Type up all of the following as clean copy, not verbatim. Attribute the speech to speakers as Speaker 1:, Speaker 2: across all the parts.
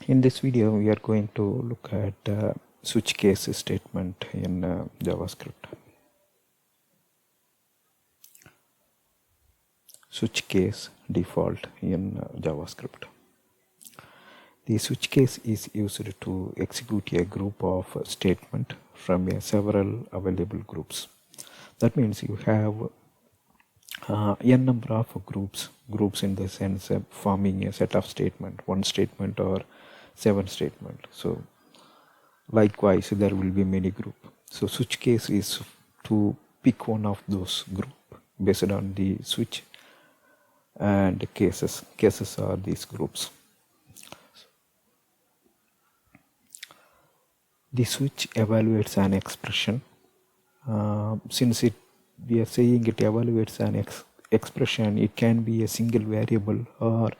Speaker 1: In this video, we are going to look at switch case statement in JavaScript. Switch case default in JavaScript. The switch case is used to execute a group of statements from several available groups. That means you have n number of groups in the sense of forming a set of statement, one statement or 7 statement. So likewise there will be many group. So switch case is to pick one of those group based on the switch and cases. Cases are these groups. The switch evaluates an expression. Since we are saying it evaluates an expression, it can be a single variable or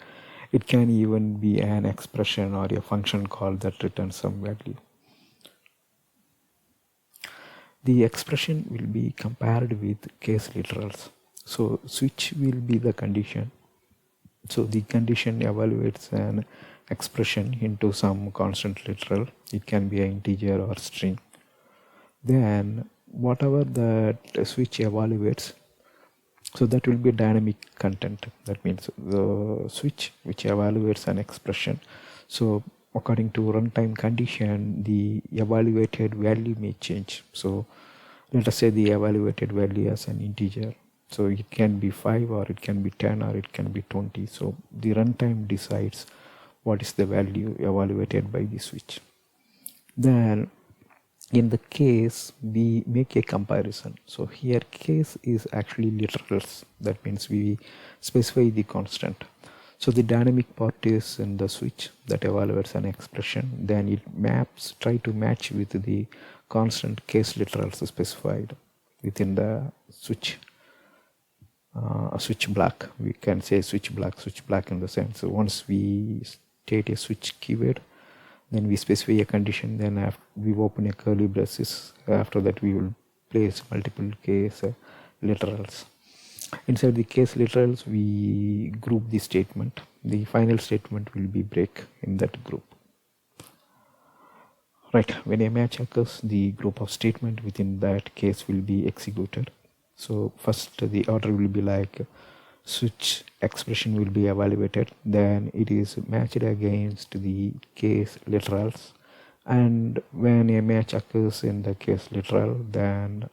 Speaker 1: it can even be an expression or a function call that returns some value. The expression will be compared with case literals. So switch will be the condition. So the condition evaluates an expression into some constant literal. It can be an integer or string. Then whatever that switch evaluates, so that will be dynamic content. That means the switch which evaluates an expression. So according to runtime condition, the evaluated value may change. So let us say the evaluated value as an integer. So it can be 5 or it can be 10 or it can be 20. So the runtime decides what is the value evaluated by the switch. Then in the case, we make a comparison. So here case is actually literals. That means we specify the constant. So the dynamic part is in the switch that evaluates an expression. Then it maps, try to match with the constant case literals specified within the switch. Switch block. We can say switch block in the sense. So once we state a switch keyword, then we specify a condition, then after we open a curly braces. After that we will place multiple case literals. Inside the case literals we group the statement. The final statement will be break in that group. Right, when a match occurs, the group of statement within that case will be executed. So first the order will be like switch expression will be evaluated, then it is matched against the case literals, and when a match occurs in the case literal, then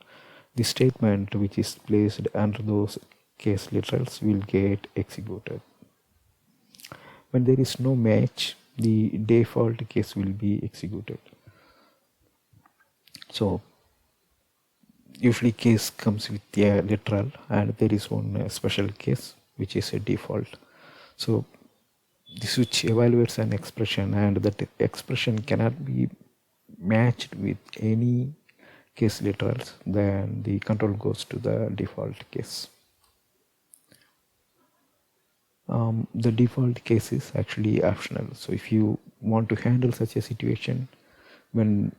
Speaker 1: the statement which is placed under those case literals will get executed. When there is no match, the default case will be executed. So usually case comes with a literal and there is one special case which is a default. So the switch evaluates an expression and that expression cannot be matched with any case literals, then the control goes to the default case. The default case is actually optional. So if you want to handle such a situation, when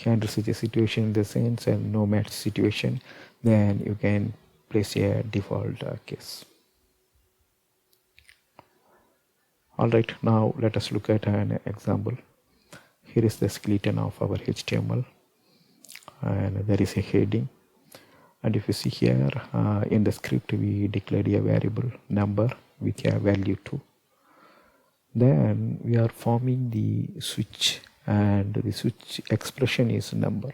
Speaker 1: handle such a situation in the sense and no match situation, then you can place a default case. Alright, now let us look at an example. Here is the skeleton of our HTML and there is a heading, and if you see here in the script we declared a variable number with a value 2. Then we are forming the switch and the switch expression is number.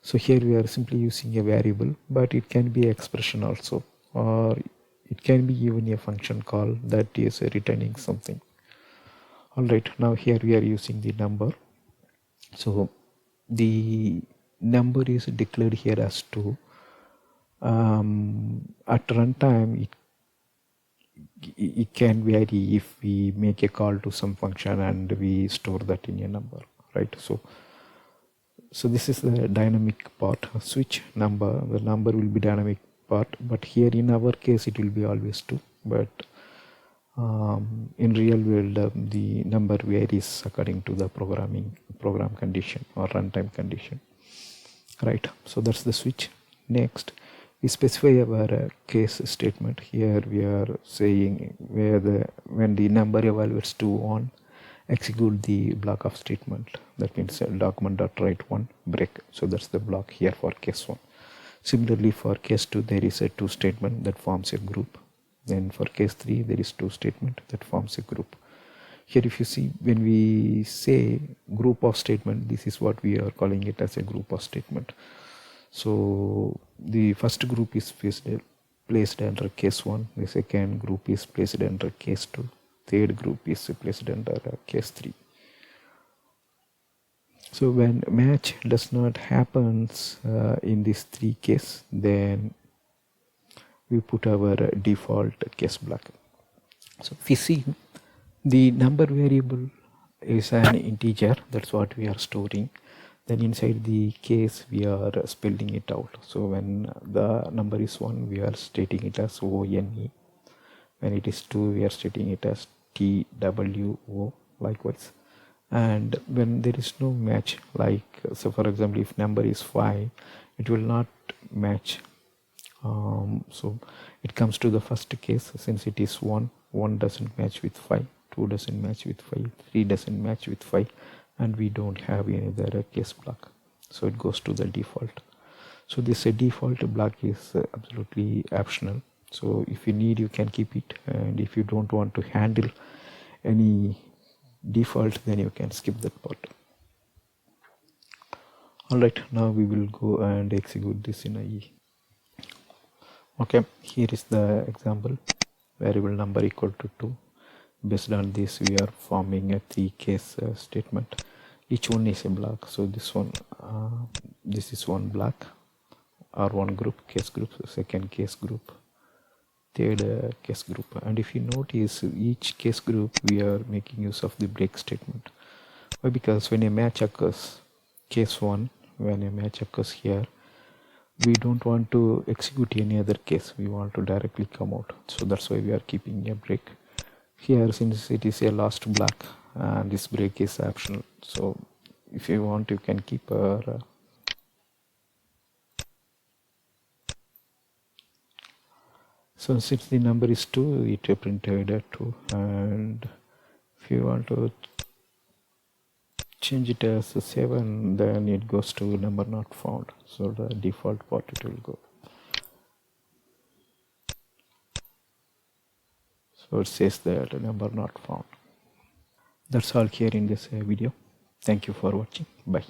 Speaker 1: So here we are simply using a variable, but it can be an expression also, or it can be even a function call that is returning something. Alright, now here we are using the number. So the number is declared here as 2. At runtime it can vary if we make a call to some function and we store that in a number, right? So this is the dynamic part. Switch number, the number will be dynamic part, but here in our case it will be always 2, but in real world the number varies according to the program condition or runtime condition, right? So that's the switch. Next we specify our case statement. Here we are saying when the number evaluates to 1 execute the block of statement. That means document.write1 break. So that's the block here for case 1. Similarly, for case 2, there is a 2 statement that forms a group. Then for case 3, there is 2 statement that forms a group. Here if you see, when we say group of statement, this is what we are calling it as a group of statement. So the first group is placed under case 1, the second group is placed under case 2, third group is placed under case 3. So when match does not happens in these 3 cases, then we put our default case block. So if we see, the number variable is an integer, that's what we are storing. Then inside the case we are spelling it out. So when the number is 1, we are stating it as ONE. When it is 2, we are stating it as TWO, likewise. And when there is no match, like so for example, if number is 5, it will not match. So it comes to the first case, since it is 1 doesn't match with 5, 2 doesn't match with 5, 3 doesn't match with 5, and we don't have any other case block, so it goes to the default. So this default block is absolutely optional. So if you need, you can keep it, and if you don't want to handle any default, then you can skip that part. Alright, now we will go and execute this in IE. Okay, here is the example. Variable number equal to 2. Based on this, we are forming a 3 case statement. Each one is a block. So this one, this is one block or one group, case group, second case group, third case group. And if you notice, each case group we are making use of the break statement. Why? Because when a match occurs, case 1, when a match occurs here, we don't want to execute any other case, we want to directly come out. So that's why we are keeping a break here, since it is a last block and this break is optional. So if you want, you can keep a so since the number is 2, it printed 2, and if you want to change it as 7, then it goes to number not found. So the default part it will go. So it says that number not found. That's all here in this video. Thank you for watching. Bye.